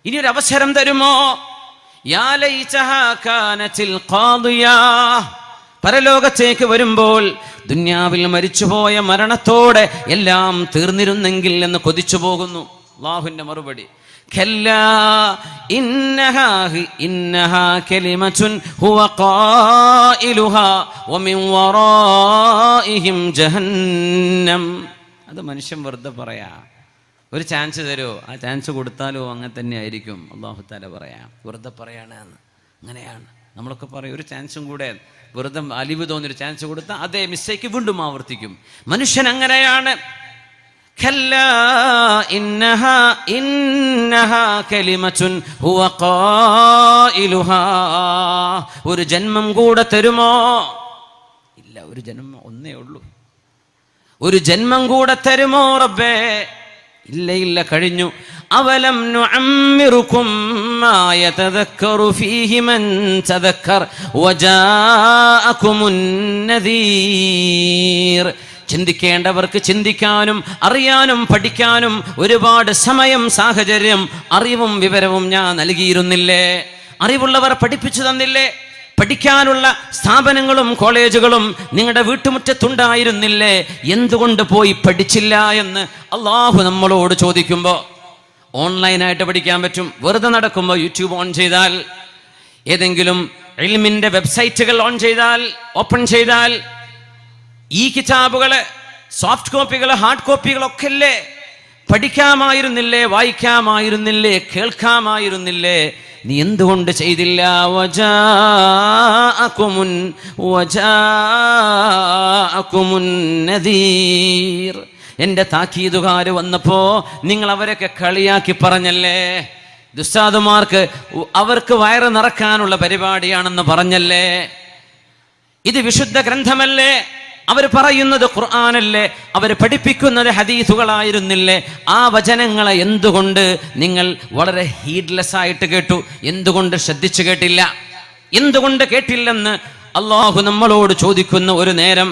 ഇനിയൊരു അവസരം തരുമോ? യാ ലൈതഹാ കാനതിൽ ഖാദിയാ. പരലോകത്തേക്ക് വരുമ്പോൾ ദുന്യാവിൽ മരിച്ചുപോയ മരണത്തോടെ എല്ലാം തീർന്നിരുന്നെങ്കിൽ എന്ന് കൊതിച്ചു പോകുന്നു. അല്ലാഹുവിന്റെ മറുപടി, കല്ലാ ഇന്നഹാ കലിമത്തുൻ ഹുവ ഖായിലുഹാ വമിൻ വറാഇഹിം ജഹന്നം. അത് മനുഷ്യൻ വെറുതെ പറയാ. ഒരു ചാൻസ് തരുമോ? ആ ചാൻസ് കൊടുത്താലോ അങ്ങനെ തന്നെ ആയിരിക്കും. അല്ലാഹു തആല പറയാം, വെറുതെ പറയാണ് എന്ന്. അങ്ങനെയാണ് നമ്മളൊക്കെ പറയും, ഒരു ചാൻസും കൂടെ, വെറുതെ അലിവ് തോന്നിയൊരു ചാൻസ് കൊടുത്താൽ അതേ മിസ്റ്റേക്ക് വീണ്ടും ആവർത്തിക്കും. മനുഷ്യൻ അങ്ങനെയാണ്. കല്ലാ ഇന്നഹാ കലിമത്തുൻ ഹുവ ഖായിലുഹാ. ഒരു ജന്മം കൂടെ തരുമോ? ഇല്ല, ഒരു ജന്മം ഒന്നേ ഉള്ളൂ. ഒരു ജന്മം കൂടെ തരുമോ റബ്ബേ? ഇല്ല, കഴിഞ്ഞു. അവലം നുഅമ്മിറുകും മാ യതദക്കറു ഫീഹി മൻ തദക്കർ വജാഅകുമുൻ നദീർ. ചിന്തിക്കേണ്ടവർക്ക് ചിന്തിക്കാനും അറിയാനും പഠിക്കാനും ഒരുപാട് സമയം, സാഹചര്യം, അറിവും വിവരവും ഞാൻ നൽകിയിരുന്നില്ലേ? അറിവുള്ളവർ പഠിപ്പിച്ചു തന്നില്ലേ? പഠിക്കാനുള്ള സ്ഥാപനങ്ങളും കോളേജുകളും നിങ്ങളുടെ വീട്ടുമുറ്റത്തുണ്ടായിരുന്നില്ലേ? എന്തുകൊണ്ട് പോയി പഠിച്ചില്ല എന്ന് അള്ളാഹു നമ്മളോട് ചോദിക്കുമ്പോൾ, ഓൺലൈനായിട്ട് പഠിക്കാൻ പറ്റും. വെറുതെ നടക്കുമ്പോൾ യൂട്യൂബ് ഓൺ ചെയ്താൽ, ഏതെങ്കിലും ഇൽമിന്റെ വെബ്സൈറ്റുകൾ ഓപ്പൺ ചെയ്താൽ ഈ കിതാബുകള്, സോഫ്റ്റ് കോപ്പികൾ, ഹാർഡ് കോപ്പികളൊക്കെ ഇല്ലേ? പഠിക്കാമായിരുന്നില്ലേ? വായിക്കാമായിരുന്നില്ലേ? കേൾക്കാമായിരുന്നില്ലേ? നീ എന്തുകൊണ്ട് ചെയ്തില്ല? വജാഅകുമുൻ നദീർ. എന്റെ താക്കീതുകാര് വന്നപ്പോ നിങ്ങൾ അവരൊക്കെ കളിയാക്കി പറഞ്ഞല്ലേ? ദുസ്താദുമാർക്ക് അവർക്ക് വയറ് നിറക്കാനുള്ള പരിപാടിയാണെന്ന് പറഞ്ഞല്ലേ? ഇത് വിശുദ്ധ ഗ്രന്ഥമല്ലേ? അവർ പറയുന്നത് ഖുർആനല്ലേ? അവർ പഠിപ്പിക്കുന്നത് ഹദീസുകളായിരുന്നില്ലേ? ആ വചനങ്ങളെ എന്തുകൊണ്ട് നിങ്ങൾ വളരെ ഹീഡ്ലെസ് ആയിട്ട് കേട്ടു? എന്തുകൊണ്ട് ശ്രദ്ധിച്ചു കേട്ടില്ല? എന്തുകൊണ്ട് കേട്ടില്ലെന്ന് അള്ളാഹു നമ്മളോട് ചോദിക്കുന്ന ഒരു നേരം,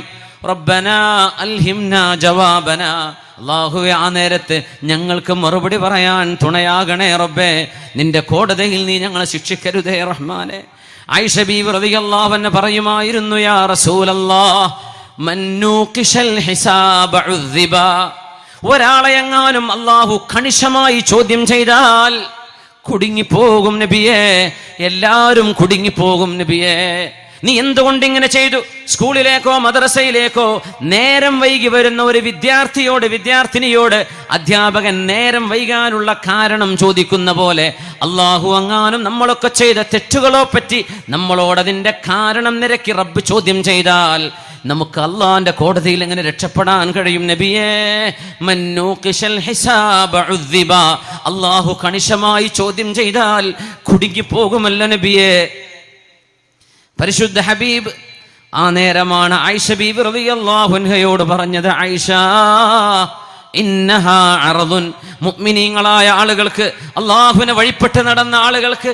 റബ്ബനാ അൽഹിംനാ ജവാബനാ. അല്ലാഹുവേ, ആ നേരത്ത് ഞങ്ങൾക്ക് മറുപടി പറയാൻ തുണയാകണേ റബ്ബേ. നിന്റെ കോടതിയിൽ നീ ഞങ്ങളെ ശിക്ഷിക്കരുതേ റഹ്മാനെ. ആയിഷ ബീവി റളിയല്ലാഹു അൻഹ പറയുമായിരുന്നു, യാ റസൂലല്ലാഹ്, മന്നൂഖിഷൽ ഹിസാബ ഉദ്ദിബ. ഒരാളെ എങ്ങാനും അല്ലാഹു കണിശമായി ചോദ്യം ചെയ്താൽ കുടുങ്ങിപ്പോകും നബിയേ. എല്ലാവരും കുടുങ്ങിപ്പോകും നബിയേ. നീ എന്തുകൊണ്ട് ഇങ്ങനെ ചെയ്തു? സ്കൂളിലേക്കോ മദ്രസയിലേക്കോ നേരം വൈകി വരുന്ന ഒരു വിദ്യാർത്ഥിനിയോട് അധ്യാപകൻ നേരം വൈകാനുള്ള കാരണം ചോദിക്കുന്ന പോലെ, അള്ളാഹു അങ്ങാനും നമ്മളൊക്കെ ചെയ്ത തെറ്റുകളോ പറ്റി നമ്മളോട് അതിന്റെ കാരണം നിരക്കി റബ്ബ് ചോദ്യം ചെയ്താൽ നമുക്ക് അള്ളാന്റെ കോടതിയിൽ എങ്ങനെ രക്ഷപ്പെടാൻ കഴിയും നബിയേ? മന്നൂഖിഷൽ ഹിസാബ ഉദ്ദിബ. അള്ളാഹു കണിശമായി ചോദ്യം ചെയ്താൽ കുടുങ്ങിപ്പോകുമല്ലോ നബിയേ. പരിശുദ്ധ ഹബീബ് ആ നേരമാണ് ആയിഷ ബീവി റളിയല്ലാഹു അൻഹയോട് പറഞ്ഞത്, ആയിഷ, ഇന്നഹാ അർദുൻ. മുഅ്മിനീങ്ങളായ ആളുകൾക്ക്, അള്ളാഹുവിനെ വഴിപ്പെട്ട് നടന്ന ആളുകൾക്ക്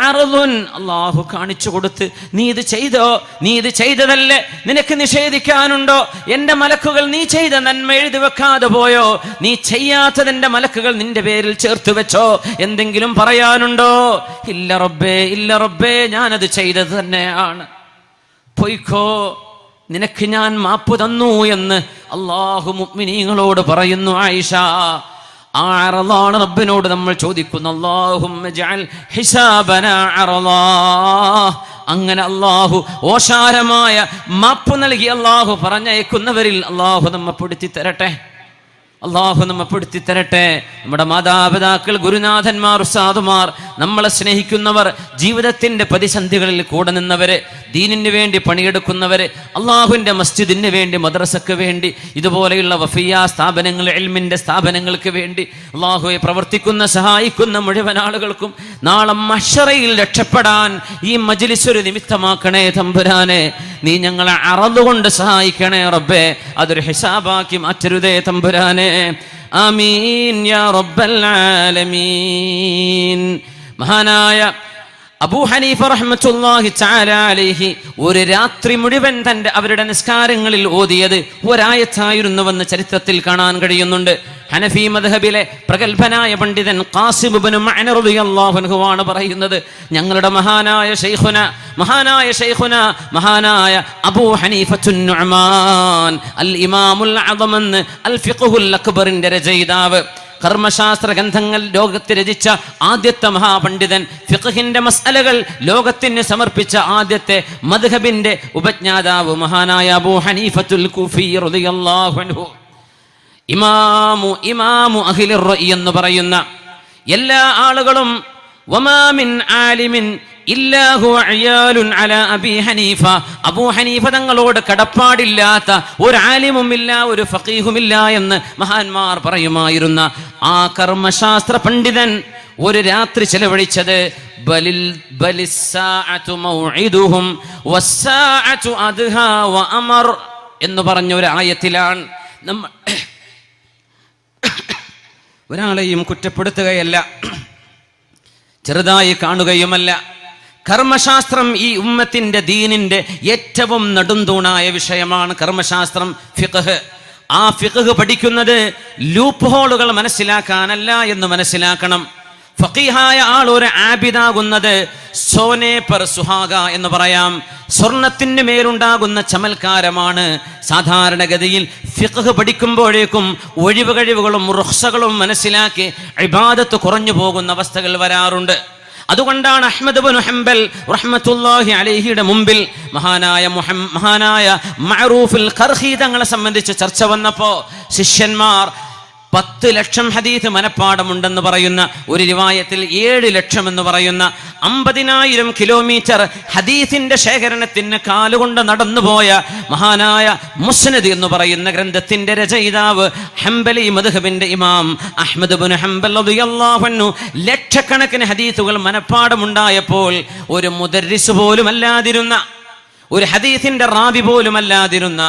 അർദുൻ അള്ളാഹു കാണിച്ചു കൊടുത്ത്, നീ ഇത് ചെയ്തോ? നീ ഇത് ചെയ്തതല്ലേ? നിനക്ക് നിഷേധിക്കാനുണ്ടോ? എന്റെ മലക്കുകൾ നീ ചെയ്ത നന്മ എഴുതി വെക്കാതെ പോയോ? നീ ചെയ്യാത്തതിന്റെ മലക്കുകൾ നിന്റെ പേരിൽ ചേർത്ത് വെച്ചോ? എന്തെങ്കിലും പറയാനുണ്ടോ? ഇല്ല റബ്ബേ, ഞാനത് ചെയ്തത് തന്നെയാണ്. പൊയ്ക്കോ, നിനക്ക് ഞാൻ മാപ്പ് തന്നു എന്ന് അള്ളാഹു മുഅ്മിനീങ്ങളോട് പറയുന്നു. ആയിഷ, ആ അറളാണ് റബ്ബിനോട് നമ്മൾ ചോദിക്കുന്നു, അല്ലാഹുമ്മ ജഅൽ ഹിസാബനാ അറളാ. അങ്ങനെ അള്ളാഹു ഓശാരമായ മാപ്പ് നൽകി അള്ളാഹു പറഞ്ഞയക്കുന്നവരിൽ അള്ളാഹു നമ്മെ പെടുത്തി തരട്ടെ. നമ്മുടെ മാതാപിതാക്കൾ, ഗുരുനാഥന്മാർ, ഉസ്താദുമാർ, നമ്മളെ സ്നേഹിക്കുന്നവർ, ജീവിതത്തിന്റെ പ്രതിസന്ധികളിൽ കൂടെ നിന്നവര്, ദീനിന് വേണ്ടി പണിയെടുക്കുന്നവര്, അള്ളാഹുവിന്റെ മസ്ജിദിന് വേണ്ടി, മദ്രസക്ക് വേണ്ടി, ഇതുപോലെയുള്ള വഫിയ സ്ഥാപനങ്ങൾ, ഇൽമിന്റെ സ്ഥാപനങ്ങൾക്ക് വേണ്ടി അള്ളാഹുവെ പ്രവർത്തിക്കുന്ന, സഹായിക്കുന്ന മുഴുവൻ ആളുകൾക്കും നാളെ മഹ്ശറയിൽ രക്ഷപ്പെടാൻ ഈ മജ്ലിസ് ഒരു നിമിത്തമാക്കണേ തമ്പുരാനെ. നീ ഞങ്ങളെ അറളുകൊണ്ട് സഹായിക്കണേ റബ്ബേ. അതൊരു ഹിസാബാക്കി മാറ്റരുതേ തമ്പുരാനെ. ആമീൻ യാ റബ്ബൽ ആലമീൻ. മഹാനായ അബൂ ഹനീഫ റഹ്മത്തുള്ളാഹി തആല അലൈഹി ഒരു രാത്രി മുഴുവൻ അവരുടെ നിസ്കാരങ്ങളിൽ ഓതിയത് ഒരായത്തായിരുന്നുവെന്ന് ചരിത്രത്തിൽ കാണാൻ കഴിയുന്നുണ്ട്. ഹനഫി മദ്ഹബിലെ പ്രഗൽഭനായ പണ്ഡിതൻ ഖാസിം ഇബ്നു മഅ്ന റളിയല്ലാഹു അൻഹു ആണ് പറയുന്നത്, ഞങ്ങളുടെ മഹാനായ മഹാനായ അബൂ ഹനീഫത്തുൻ നുഅ്മാൻ അൽ ഇമാമുൽ അദം എന്ന് അൽ ഫിഖ്ഹുൽ അക്ബറിന്റെ രചയിതാവ്, കർമ്മശാസ്ത്ര ഗ്രന്ഥങ്ങൾ ലോകത്ത് രചിച്ച ആദ്യത്തെ മഹാപണ്ഡിതൻ, ഫിഖ്ഹിന്റെ മസ്അലകൾ ലോകത്തിന് സമർപ്പിച്ച ആദ്യത്തെ മദ്ഹബിന്റെ ഉപജ്ഞാതാവ് മഹാനായ അബൂ ഹനീഫത്തുൽ കൂഫി റളിയല്ലാഹു അൻഹു, ഇമാമു അഹ്ലിർ റഅയ് എന്ന് പറയുന്ന എല്ലാ ആളുകളും വമാ മിൻ ആലിമിൻ ഇല്ലാ ഹുവ അയാലുൻ അലാ അബീ ഹനീഫ, അബൂ ഹനീഫ തങ്ങളോട് കടപ്പാടില്ലാത്ത ഒരു ആലിമുമില്ല, ഒരു ഫഖീഹുമില്ല എന്ന് മഹാന്മാർ പറയുമായിരുന്ന ആ കർമ്മശാസ്ത്ര പണ്ഡിതൻ ഒരു രാത്രി ചെലവഴിച്ചത് ബലിസ്സാഅതു മൗഇദുഹും വസ്സാഅതു അദ്ഹാ വഅമർ എന്ന് പറഞ്ഞ ഒരു ആയത്തിലാണ്. ഒരാളെയും കുറ്റപ്പെടുത്തുകയല്ല, ചെറുതായി കാണുകയുമല്ല. കർമ്മശാസ്ത്രം ഈ ഉമ്മത്തിന്റെ ദീനിന്റെ ഏറ്റവും നെടുന്തൂണായ വിഷയമാണ് കർമ്മശാസ്ത്രം, ഫിഖ്ഹ്. ആ ഫിഖ്ഹ് പഠിക്കുന്നത് ലൂപ്പ് ഹോളുകൾ മനസ്സിലാക്കാനല്ല എന്ന് മനസ്സിലാക്കണം. ഫഖീഹായ ആൾ ഒരു ആബിദാകുന്നത് സോനെ പർ സുഹാഗ എന്ന് പറയാം, സ്വർണത്തിന് മേലുണ്ടാകുന്ന ചമൽക്കാരമാണ്. സാധാരണഗതിയിൽ ഫിഖ്ഹ് പഠിക്കുമ്പോഴേക്കും ഒഴിവ് കഴിവുകളും റുഖ്സകളും മനസ്സിലാക്കി ഇബാദത്ത് കുറഞ്ഞു പോകുന്ന അവസ്ഥകൾ വരാറുണ്ട്. അതുകൊണ്ടാണ് അഹ്മദ് ഇബ്നു ഹംബൽ റഹ്മത്തുള്ളാഹി അലൈഹിയുടെ മുമ്പിൽ മഹാനായ മഅറൂഫുൽ ഖർഖി തങ്ങളെ സംബന്ധിച്ച് ചർച്ച വന്നപ്പോൾ ശിഷ്യന്മാർ 10 ലക്ഷം ഹദീസ് മനപ്പാടമുണ്ടെന്ന് പറയുന്ന ഒരു റിവായത്തിൽ 7 ലക്ഷം എന്ന് പറയുന്ന 50,000 കിലോമീറ്റർ ഹദീസിന്റെ ശേഖരണത്തിന് കാലുകൊണ്ട് നടന്നുപോയ മഹാനായ മുസ്നദ് എന്ന് പറയുന്ന ഗ്രന്ഥത്തിന്റെ രചയിതാവ് ഹംബലി മദ്ഹബിന്റെ ഇമാം അഹ്മദ് ഇബ്നു ഹംബൽ റളിയല്ലാഹു അൻഹു ലക്ഷക്കണക്കിന് ഹദീസുകൾ മനപ്പാടമുണ്ടായപ്പോൾ ഒരു മുദർരിസ് പോലും അല്ലാതിരുന്ന, ഒരു ഹദീസിന്റെ റാവി പോലും അല്ലാതിരുന്ന,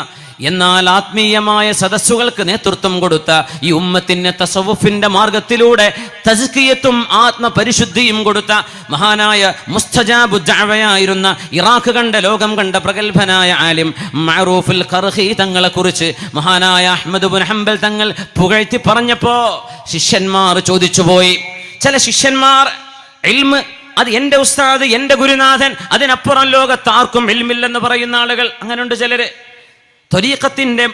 എന്നാൽ ആത്മീയമായ സദസ്സുകൾക്ക് നേതൃത്വം കൊടുത്ത ഈ ഉമ്മത്തിന് തസവുഫിന്റെ മാർഗത്തിലൂടെ തസ്കിയത്തും ആത്മപരിശുദ്ധിയും കൊടുത്ത മഹാനായ മുസ്തജാബു ദഅവയായിരുന്ന ഇറാഖ് കണ്ട ലോകം കണ്ട പ്രഗൽഭനായ ആലിം മഅറൂഫുൽ ഖർഖി തങ്ങളെ കുറിച്ച് മഹാനായ അഹ്മദ് ഇബ്നു ഹംബൽ തങ്ങൾ പുകഴ്ത്തി പറഞ്ഞപ്പോ ശിഷ്യന്മാർ ചോദിച്ചുപോയി. ചില ശിഷ്യന്മാർ ഇൽമ് അത് എന്റെ ഉസ്താദ്, എന്റെ ഗുരുനാഥൻ, അതിനപ്പുറം ലോകത്ത് ആർക്കും ഇൽമില്ലെന്ന് പറയുന്ന ആളുകൾ അങ്ങനെയുണ്ട് ചിലര്. ത്വരീഖത്തിന്റെ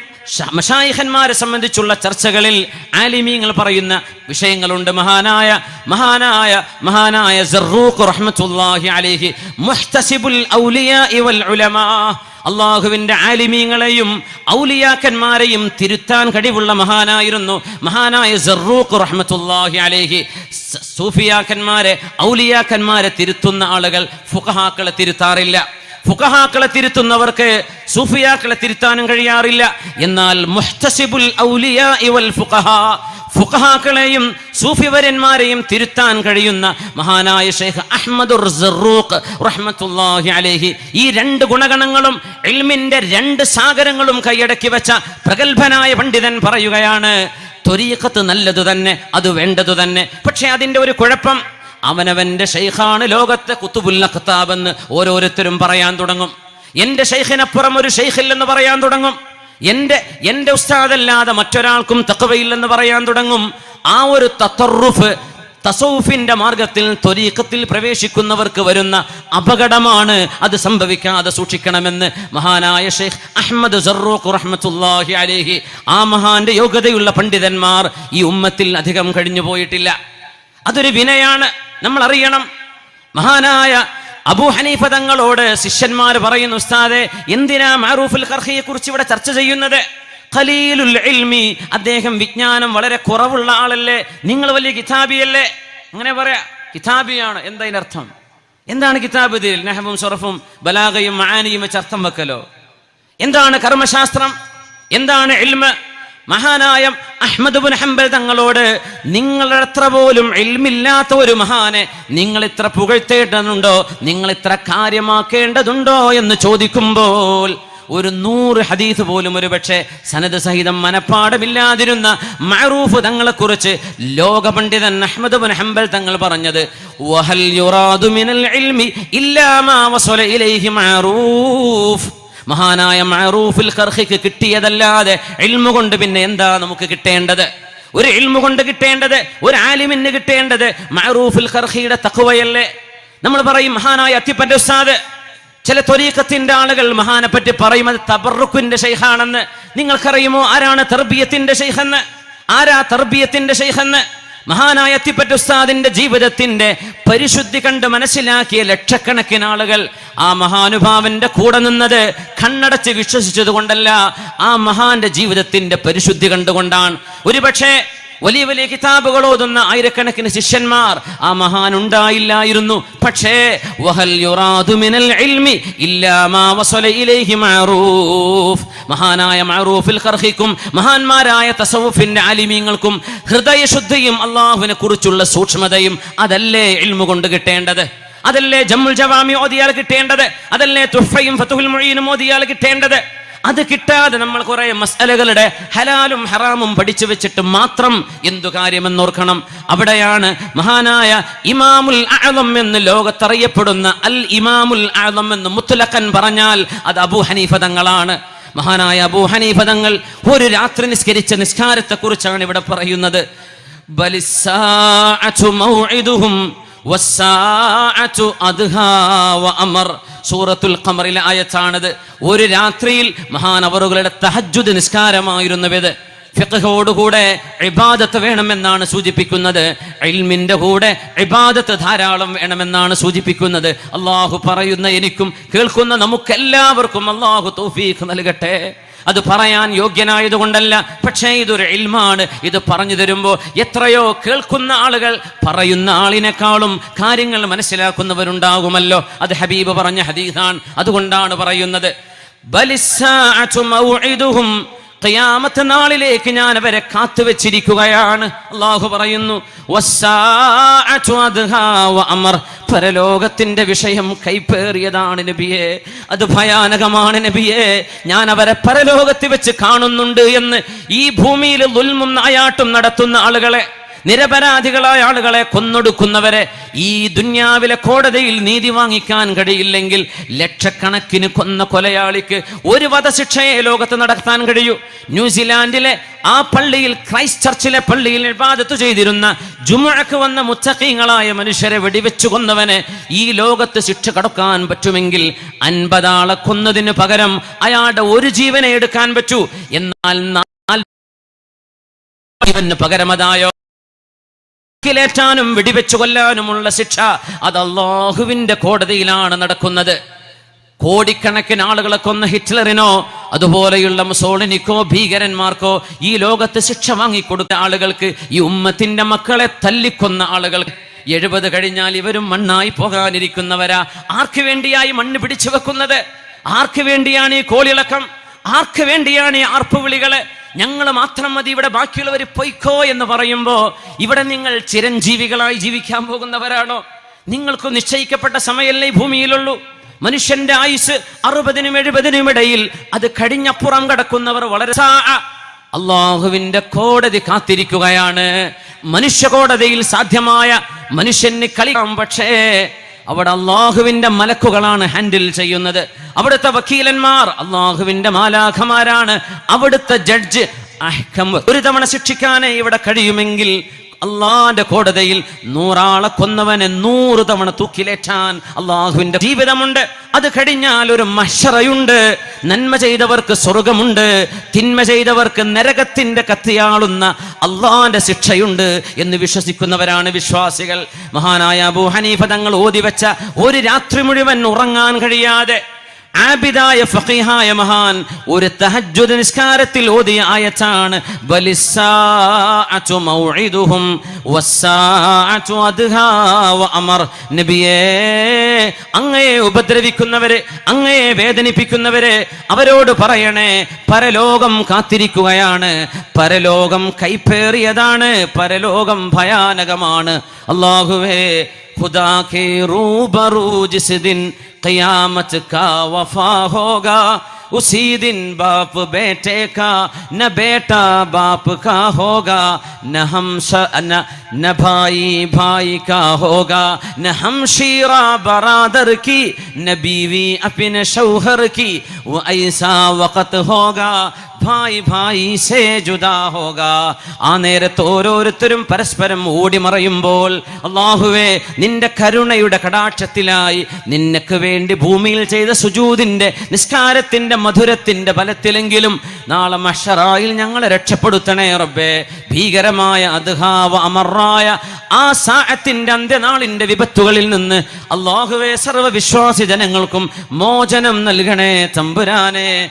മശായിഖന്മാരെ സംബന്ധിച്ചുള്ള ചർച്ചകളിൽ ആലിമീങ്ങൾ പറയുന്ന വിഷയങ്ങളുണ്ട്. മഹാനായ സറൂഖ് റഹ്മത്തുള്ളാഹി അലൈഹി മുഹ്തസിബുൽ ഔലിയാഇ വൽ ഉലമാ, അള്ളാഹുവിന്റെ ആലിമീങ്ങളെയും ഔലിയാക്കന്മാരെയും തിരുത്താൻ കഴിവുള്ള മഹാനായിരുന്നു മഹാനായ സറൂഖ് റഹ്മത്തുള്ളാഹി അലൈഹി. സൂഫിയാക്കന്മാരെ ഔലിയാക്കന്മാരെ തിരുത്തുന്ന ആളുകൾ ഫുഖഹാക്കളെ തിരുത്താറില്ല. ഫുഖഹാക്കളെ തിരുത്തുന്നവർക്ക് സൂഫിയാക്കളെ തിരുത്താനും കഴിയാറില്ല. എന്നാൽ മുഹ്തസിബുൽ ഔലിയാഇ വൽ ഫുഖഹാ, ഫുഖഹാക്കളെയും സൂഫിവര്യന്മാരെയും തിരുത്താൻ കഴിയുന്ന മഹാനായ ശൈഖ് അഹ്മദുർ സറൂഖ് റഹ്മത്തുള്ളാഹി അലൈഹി, ഈ 2 ഗുണഗണങ്ങളും ഇൽമിന്റെ 2 സാഗരങ്ങളും കൈയടക്കി വെച്ച പ്രഗൽഭനായ പണ്ഡിതൻ പറയുകയാണ്, ത്വരീഖത്ത് നല്ലതു തന്നെ, അത് വേണ്ടതു തന്നെ. പക്ഷെ അതിന്റെ ഒരു കുഴപ്പം, അവനവന്റെ ശൈഖാണ് ലോകത്തെ കുത്തുബുൽ അഖ്താബ് എന്ന് ഓരോരുത്തരും പറയാൻ തുടങ്ങും. എന്റെ ശൈഖിനപ്പുറം ഒരു ശൈഖില്ലെന്ന് പറയാൻ തുടങ്ങും. എന്റെ ഉസ്താദല്ലാതെ മറ്റൊരാൾക്കും തഖ്വയില്ലെന്ന് പറയാൻ തുടങ്ങും. ആ ഒരു തതറുഫ് തസൗഫിന്റെ മാർഗത്തിൽ ത്വരീഖത്തിൽ പ്രവേശിക്കുന്നവർക്ക് വരുന്ന അപകടമാണ്. അത് സംഭവിക്കാതെ സൂക്ഷിക്കണമെന്ന് മഹാനായ ശൈഖ് അഹ്മദ് സറൂഖ് റഹ്മത്തുള്ളാഹി അലൈഹി, ആ മഹാന്റെ യോഗ്യതയുള്ള പണ്ഡിതന്മാർ ഈ ഉമ്മത്തിൽ അധികം കഴിഞ്ഞു പോയിട്ടില്ല. അതൊരു വിനയാണ്, നമ്മൾ അറിയണം. മഹാനായ അബൂ ഹനീഫ തങ്ങളോട് ശിഷ്യന്മാർ പറയുന്നു, ഉസ്താദെ എന്തിനാ മഅറൂഫുൽ ഖർഖിയെ കുറിച്ച് ഇവിടെ ചർച്ച ചെയ്യുന്നത്? ഖലീലുൽ ഇൽമി, അദ്ദേഹം വിജ്ഞാനം വളരെ കുറവുള്ള ആളല്ലേ, നിങ്ങൾ വലിയ കിതാബിയല്ലേ? അങ്ങനെ പറയാ, കിതാബിയാണ്. എന്താ ഇതിനർത്ഥം? എന്താണ് കിതാബ്? ഇതിൽ നഹ്വും സർഫും ബലാഗയും മആനിയും വെച്ച് അർത്ഥം വെക്കലോ? എന്താണ് കർമ്മശാസ്ത്രം? എന്താണ് ഇൽമ്? മഹാനായ അഹ്മദ് ഇബ്നു ഹംബൽ തങ്ങളോട് നിങ്ങളെത്ര പോലും ഇൽമില്ലാത്ത ഒരു മഹാനെ നിങ്ങൾ ഇത്ര പുകഴ്ത്തേണ്ടതുണ്ടോ, നിങ്ങൾ ഇത്ര കാര്യമാക്കേണ്ടതുണ്ടോ എന്ന് ചോദിക്കുമ്പോൾ ഒരു 100 ഹദീസ് പോലും ഒരു പക്ഷേ സനദ് സഹിതം മനപ്പാടമില്ലാതിരുന്ന മഅറൂഫ് തങ്ങളെ കുറിച്ച് ലോക പണ്ഡിതൻ അഹ്മദ് ഇബ്നു ഹംബൽ തങ്ങൾ പറഞ്ഞത്, വഹൽ യുറാദു മിനൽ ഇൽമി ഇല്ലാ മാ വസല ഇലൈഹി മഅറൂഫ്. മഹാനായ മഅറൂഫുൽ ഖർഖിക്ക് കിട്ടിയതല്ലാതെ ഇൽമു കൊണ്ട് പിന്നെ എന്താ നമുക്ക് കിട്ടേണ്ടത്? ഒരു ഇൽമു കൊണ്ട് കിട്ടേണ്ടത്, ഒരു ആലിമിന് കിട്ടേണ്ടത് മഅറൂഫുൽ ഖർഖിയുടെ തഖ്വയല്ലേ? നമ്മൾ പറയും മഹാനായ അത്തിപ്പന്റെ ഉസ്താദ്, ചില ത്വരീഖത്തിന്റെ ആളുകൾ മഹാനെ പറ്റി പറയും അത് തബറുക്കിന്റെ ശൈഖാണെന്ന്. നിങ്ങൾക്കറിയുമോ ആരാണ് തർബിയത്തിന്റെ ശൈഖെന്ന്? ആരാ തർബിയത്തിന്റെ ശൈഖെന്ന്? മഹാനായ അത്തിപ്പറ്റ ഉസ്താദിന്റെ ജീവിതത്തിന്റെ പരിശുദ്ധി കണ്ട് മനസ്സിലാക്കിയ ലക്ഷക്കണക്കിന് ആളുകൾ ആ മഹാനുഭാവന്റെ കൂടെ നിന്നത് കണ്ണടച്ച് വിശ്വസിച്ചത് കൊണ്ടല്ല, ആ മഹാന്റെ ജീവിതത്തിന്റെ പരിശുദ്ധി കണ്ടുകൊണ്ടാണ്. ഒരുപക്ഷെ വലിയ വലിയ കിതാബുകൾ ഓതുന്ന ആയിരക്കണക്കിന് ശിഷ്യന്മാർ ആ മഹാൻ ഉണ്ടായില്ലായിരുന്നു. പക്ഷേ വഹൽ യുറാദു മിനൽ ഇൽമി ഇല്ലാ മാ വസല ഇലൈഹി മഅറൂഫ്, മഹാനായ മഅറൂഫുൽ ഖർഖിക്കും മഹാന്മാരായ തസവുഫിന്റെ ആലിമീങ്ങൾക്കും ഹൃദയശുദ്ധിയും അല്ലാഹുവിനെ കുറിച്ചുള്ള സൂക്ഷ്മതയും അതല്ലേ ഇൽമു കൊണ്ട് കിട്ടേണ്ടത്? അതല്ലേ ജമ്മുൽ ജവാമി ഓതിയാൽ കിട്ടേണ്ടത്? അതല്ലേ തുഹ്ഫയും ഫതുഹുൽ മുഈനും ഓതിയാൽ കിട്ടേണ്ടത്? അത് കിട്ടാതെ നമ്മൾ കുറെ മസ്അലകളുടെ ഹലാലും ഹറാമും പഠിച്ചു വെച്ചിട്ട് മാത്രം എന്തു കാര്യമെന്നോർക്കണം. അവിടെയാണ് മഹാനായ ഇമാമുൽ അഅ്ലം എന്ന് ലോകത്തറിയപ്പെടുന്ന അൽ ഇമാമുൽ അഅ്ലം എന്ന് മുത്ലഖൻ പറഞ്ഞാൽ അത് അബൂ ഹനീഫ തങ്ങളാണ്. മഹാനായ അബൂ ഹനീഫ തങ്ങൾ ഒരു രാത്രി നിസ്കരിച്ച നിസ്കാരത്തെ കുറിച്ചാണ് ഇവിടെ പറയുന്നത്. ബലിസ്സാഅതു മൗഇദുഹും വസ്സാഅതു അദ്ഹാ വഅമർ. സൂറത്തുൽ ഖമറിലെ ആയത്താണത്. ഒരു രാത്രിയിൽ മഹാനവറുകളുടെ തഹജ്ജുദ് നിസ്കാരമായിരുന്നത്. ഫിഖ്ഹോടുകൂടെ ഇബാദത്ത് വേണമെന്നാണ് സൂചിപ്പിക്കുന്നത്. ഇൽമിന്റെ കൂടെ ഇബാദത്ത് ധാരാളം വേണമെന്നാണ് സൂചിപ്പിക്കുന്നത്. അള്ളാഹു പറയുന്ന എനിക്കും കേൾക്കുന്ന നമുക്കെല്ലാവർക്കും അള്ളാഹു തൗഫീഖ് നൽകട്ടെ. അത് പറയാൻ യോഗ്യനായതുകൊണ്ടല്ല, പക്ഷേ ഇതൊരു ഇൽമാണ്. ഇത് പറഞ്ഞു തരുമ്പോൾ എത്രയോ കേൾക്കുന്ന ആളുകൾ പറയുന്ന ആളിനേക്കാളും കാര്യങ്ങൾ മനസ്സിലാക്കുന്നവരുണ്ടാകുമല്ലോ. അത് ഹബീബ് പറഞ്ഞ ഹദീസാണ്. അതുകൊണ്ടാണ് പറയുന്നത് ബലിസ്സാഅതു മൗഇദുഹും, ഖിയാമത്ത് നാളിലേക്ക് ഞാൻ അവരെ കാത്തുവെച്ചിരിക്കുകയാണ്. അള്ളാഹു പറയുന്നു വസ്സാഅതു അദ്ഹാ വഅമർ, പരലോകത്തിന്റെ വിഷയം കൈപ്പേറിയതാണ് നബിയെ, അത് ഭയാനകമാണ് നബിയെ, ഞാൻ അവരെ പരലോകത്ത് വെച്ച് കാണുന്നുണ്ട് എന്ന്. ഈ ഭൂമിയിൽ ദുൽമും നായാട്ടും നടത്തുന്ന ആളുകളെ, നിരപരാധികളായ ആളുകളെ കൊന്നൊടുക്കുന്നവരെ ഈ ദുന്യാവിലെ കോടതിയിൽ നീതി വാങ്ങിക്കാൻ കഴിയില്ലെങ്കിൽ ലക്ഷക്കണക്കിന് കൊന്ന കൊലയാളിക്ക് ഒരു വധശിക്ഷയെ ലോകത്ത് നടത്താൻ കഴിയൂ. ന്യൂസിലാൻഡിലെ ആ പള്ളിയിൽ, ക്രൈസ്റ്റ് ചർച്ചിലെ പള്ളിയിൽ ഇബാദത്ത് ചെയ്തിരുന്ന ജുമുഅക്ക് വന്ന മുത്തഖീങ്ങളായ മനുഷ്യരെ വെടിവെച്ചു കൊന്നവന് ഈ ലോകത്ത് ശിക്ഷ കടക്കാൻ പറ്റുമെങ്കിൽ 50 ആളെ കൊന്നതിന് പകരം അയാളുടെ ഒരു ജീവനെ എടുക്കാൻ പറ്റൂ. എന്നാൽ 4 ജീവന് പകരമതായോ ാനും വെടിവെച്ചു കൊല്ലാനുമുള്ള ശിക്ഷ അത് അല്ലാഹുവിന്റെ കോടതിയിലാണ് നടക്കുന്നത്. കോടിക്കണക്കിന് ആളുകളെ കൊന്ന ഹിറ്റ്ലറിനോ അതുപോലെയുള്ള മുസോളിനിക്കോ ഭീകരന്മാർക്കോ ഈ ലോകത്ത് ശിക്ഷ വാങ്ങിക്കൊടുത്ത ആളുകൾക്ക്, ഈ ഉമ്മത്തിന്റെ മക്കളെ തല്ലിക്കൊന്ന ആളുകൾ 70 കഴിഞ്ഞാൽ ഇവരും മണ്ണായി പോകാനിരിക്കുന്നവരാ. ആർക്ക് വേണ്ടിയായി മണ്ണ് പിടിച്ചു വെക്കുന്നത്? ആർക്ക് വേണ്ടിയാണ് ഈ കോളിളക്കം? ആർക്ക് വേണ്ടിയാണ് ഈ ആർപ്പുവിളികള്? ഞങ്ങൾ മാത്രം മതി, ഇവിടെ ബാക്കിയുള്ളവർ പൊയ്ക്കോ എന്ന് പറയുമ്പോൾ ഇവിടെ നിങ്ങൾ ചിരഞ്ജീവികളായി ജീവിക്കാൻ പോകുന്നവരാണോ? നിങ്ങൾക്ക് നിശ്ചയിക്കപ്പെട്ട സമയമല്ലേ ഈ ഭൂമിയിലുള്ളൂ. മനുഷ്യന്റെ ആയുസ് 60-നും 70-നും ഇടയിൽ. അത് കഴിഞ്ഞപ്പുറം കടക്കുന്നവർ വളരെ അള്ളാഹുവിന്റെ കോടതി കാത്തിരിക്കുകയാണ്. മനുഷ്യ കോടതിയിൽ സാധ്യമായ മനുഷ്യന് കളിക്കാം, പക്ഷേ അവിടെ അള്ളാഹുവിന്റെ മലക്കുകളാണ് ഹാൻഡിൽ ചെയ്യുന്നത്. അവിടുത്തെ വക്കീലന്മാർ അള്ളാഹുവിന്റെ മാലാഖമാരാണ്. അവിടുത്തെ ജഡ്ജ് ഒരു തവണ ശിക്ഷിക്കാനേ ഇവിടെ കഴിയുമെങ്കിൽ അള്ളാന്റെ കോടതിയിൽ 100 ആളെ കൊന്നവനെ 100 തവണ തൂക്കിലേറ്റാൻ അള്ളാഹുവിന്റെ ജീവിതമുണ്ട്. അത് കഴിഞ്ഞാൽ ഒരു മഹ്ശറയുണ്ട്. നന്മ ചെയ്തവർക്ക് സ്വർഗമുണ്ട്, തിന്മ ചെയ്തവർക്ക് നരകത്തിന്റെ കത്തിയാളുന്ന അള്ളാന്റെ ശിക്ഷയുണ്ട് എന്ന് വിശ്വസിക്കുന്നവരാണ് വിശ്വാസികൾ. മഹാനായ അബൂ ഹനീഫ തങ്ങൾ ഓതിവെച്ച ഒരു രാത്രി മുഴുവൻ ഉറങ്ങാൻ കഴിയാതെ ആബിദായ ഫഖീഹായ മഹാൻ ഒരു തഹജ്ജുദ് നിസ്കാരത്തിൽ ഓതിയ ആയത്താണ് ബലിസ്സാഅതു മൗഇദുഹും വസ്സാഅതു അദ്ഹാ വഅമർ. നബിയേ, അങ്ങയെ ഉപദ്രവിക്കുന്നവരെ, അങ്ങയെ വേദനിപ്പിക്കുന്നവരെ അവരോട് പറയണേ, പരലോകം കാത്തിരിക്കുകയാണ്, പരലോകം കൈപ്പേറിയതാണ്, പരലോകം ഭയാനകമാണ്. അല്ലാഹുവേ, खुदा के रूबरू जिस दिन क़यामत का वफा होगा, उसी दिन बाप बेटे का न बेटा बाप का होगा, न भाई भाई का होगा, न हमशीरा बरादर की, न बीवी अपने शौहर की. वो ऐसा वक़्त होगा ഭായി ഭായി സേ ജുദാ ഹോഗാ. ആ നേരത്ത് ഓരോരുത്തരും പരസ്പരം ഓടിമറയുമ്പോൾ അല്ലാഹുവേ നിന്റെ കരുണയുടെ കടാക്ഷത്തിലായി നിനക്ക് വേണ്ടി ഭൂമിയിൽ ചെയ്ത സുജൂദിന്റെ നിസ്കാരത്തിന്റെ മധുരത്തിന്റെ ബലത്തിലെങ്കിലും നാളെ മഹ്ശറായിൽ ഞങ്ങളെ രക്ഷപ്പെടുത്തണേ റബ്ബേ. ഭീകരമായ അദ്ഹാവ അമറായ ആ സാഅത്തിന്റെ അന്ത്യനാളിന്റെ വിപത്തുകളിൽ നിന്ന് അല്ലാഹുവേ സർവ്വ വിശ്വാസി ജനങ്ങൾക്കും മോചനം നൽകണേ തമ്പുരാനെ.